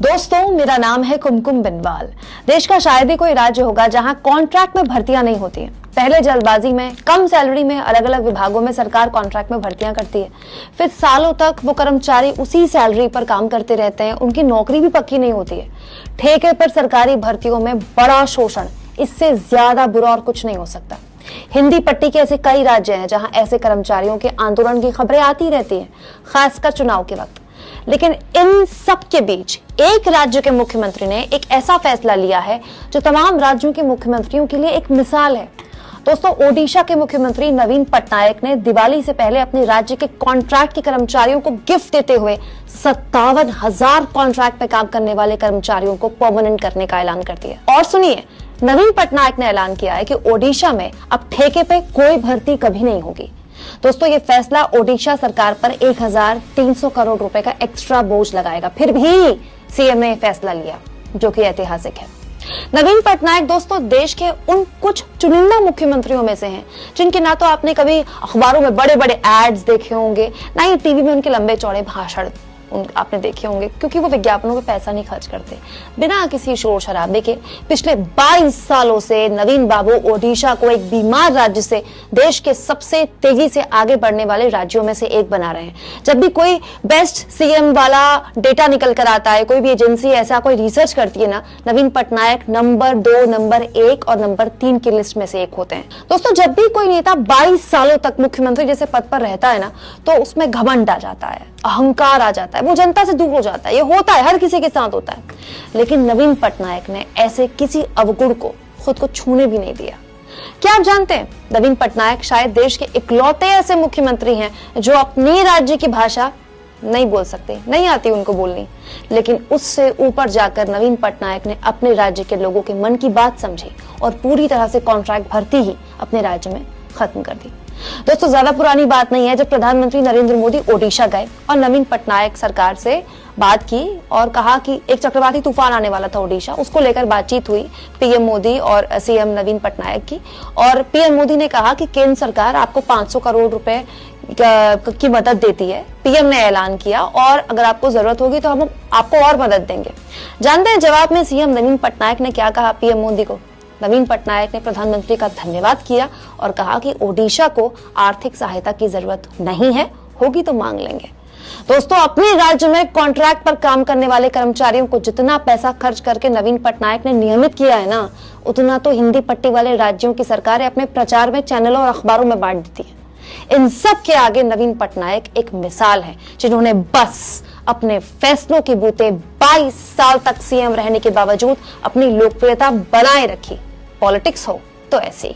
दोस्तों, मेरा नाम है कुमकुम बिनवाल। देश का शायद ही कोई राज्य होगा जहां कॉन्ट्रैक्ट में भर्तियां नहीं होती हैं। पहले जल्दबाजी में कम सैलरी में अलग अलग विभागों में सरकार कॉन्ट्रैक्ट में भर्तियां करती है, फिर सालों तक वो कर्मचारी उसी सैलरी पर काम करते रहते हैं, उनकी नौकरी भी पक्की नहीं होती है। ठेके पर सरकारी भर्तियों में बड़ा शोषण, इससे ज्यादा बुरा और कुछ नहीं हो सकता। हिंदी पट्टी के ऐसे कई राज्य हैं जहां ऐसे कर्मचारियों के आंदोलन की खबरें आती रहती हैं, खासकर चुनाव के वक्त। लेकिन इन सब के बीच एक राज्य के मुख्यमंत्री ने एक ऐसा फैसला लिया है जो तमाम राज्यों के मुख्यमंत्रियों के लिए एक मिसाल है। दोस्तों, ओडिशा के मुख्यमंत्री नवीन पटनायक ने दिवाली से पहले अपने राज्य के कॉन्ट्रैक्ट के कर्मचारियों को गिफ्ट देते हुए 57,000 कॉन्ट्रैक्ट पे काम करने वाले कर्मचारियों को परमानेंट करने का ऐलान कर दिया। और सुनिए, नवीन पटनायक ने ऐलान किया है कि ओडिशा में अब ठेके पे कोई भर्ती कभी नहीं होगी। दोस्तों, ये फैसला ओडिशा सरकार पर 1,300 करोड़ रुपए का एक्स्ट्रा बोझ लगाएगा। फिर भी सीएम ने फैसला लिया, जो कि ऐतिहासिक है। नवीन पटनायक दोस्तों देश के उन कुछ चुनिंदा मुख्यमंत्रियों में से हैं जिनके ना तो आपने कभी अखबारों में बड़े बड़े एड्स देखे होंगे, ना ही टीवी में उनके लंबे चौड़े भाषण आपने देखे होंगे, क्योंकि वो विज्ञापनों पे पैसा नहीं खर्च करते। बिना किसी शोर शराबे के पिछले 22 सालों से नवीन बाबू ओडिशा को एक बीमार राज्य से देश के सबसे तेजी से आगे बढ़ने वाले राज्यों में से एक बना रहे हैं। जब भी कोई बेस्ट सीएम वाला डेटा निकल कर आता है, कोई भी एजेंसी ऐसा कोई रिसर्च करती है ना, नवीन पटनायक नंबर 2, नंबर 1 और नंबर 3 की लिस्ट में से एक होते हैं। दोस्तों, जब भी कोई नेता 22 सालों तक मुख्यमंत्री जैसे पद पर रहता है ना, तो उसमें घमंड आ जाता है, अहंकार आ जाता है, वो जनता से दूर हो जाता है। ये होता है, हर किसी के साथ होता है। लेकिन नवीन पटनायक ने ऐसे किसी अवगुण को खुद को छूने भी नहीं दिया। क्या आप जानते हैं, नवीन पटनायक शायद देश के इकलौते ऐसे मुख्यमंत्री हैं जो अपनी राज्य की भाषा नहीं बोल सकते, नहीं आती उनको बोलनी, लेकिन उससे ऊपर जाकर नवीन पटनायक ने अपने राज्य के लोगों के मन की बात समझी और पूरी तरह से कॉन्ट्रैक्ट भर्ती ही अपने राज्य में खत्म कर दी। दोस्तों, ज्यादा पुरानी बात नहीं है जब प्रधानमंत्री नरेंद्र मोदी ओडिशा गए और नवीन पटनायक सरकार से बात की और कहा कि एक चक्रवाती तूफान आने वाला था ओडिशा, उसको लेकर बातचीत हुई पीएम मोदी और सीएम नवीन पटनायक की। और पीएम मोदी ने कहा कि केंद्र सरकार आपको 500 करोड़ रुपए की मदद देती है। पीएम ने ऐलान किया और अगर आपको जरूरत होगी तो हम आपको और मदद देंगे। जानते हैं जवाब में सीएम नवीन पटनायक ने क्या कहा पीएम मोदी को? नवीन पटनायक ने प्रधानमंत्री का धन्यवाद किया और कहा कि ओडिशा को आर्थिक सहायता की जरूरत नहीं है, होगी तो मांग लेंगे। दोस्तों, अपने राज्य में कॉन्ट्रैक्ट पर काम करने वाले कर्मचारियों को जितना पैसा खर्च करके नवीन पटनायक ने नियमित किया है ना, उतना तो हिंदी पट्टी वाले राज्यों की सरकारें अपने प्रचार में चैनलों और अखबारों में बांट देती है। इन सब के आगे नवीन पटनायक एक मिसाल है, जिन्होंने बस अपने फैसलों के बूते 22 साल तक सीएम रहने के बावजूद अपनी लोकप्रियता बनाए रखी। पॉलिटिक्स हो तो ऐसे ही।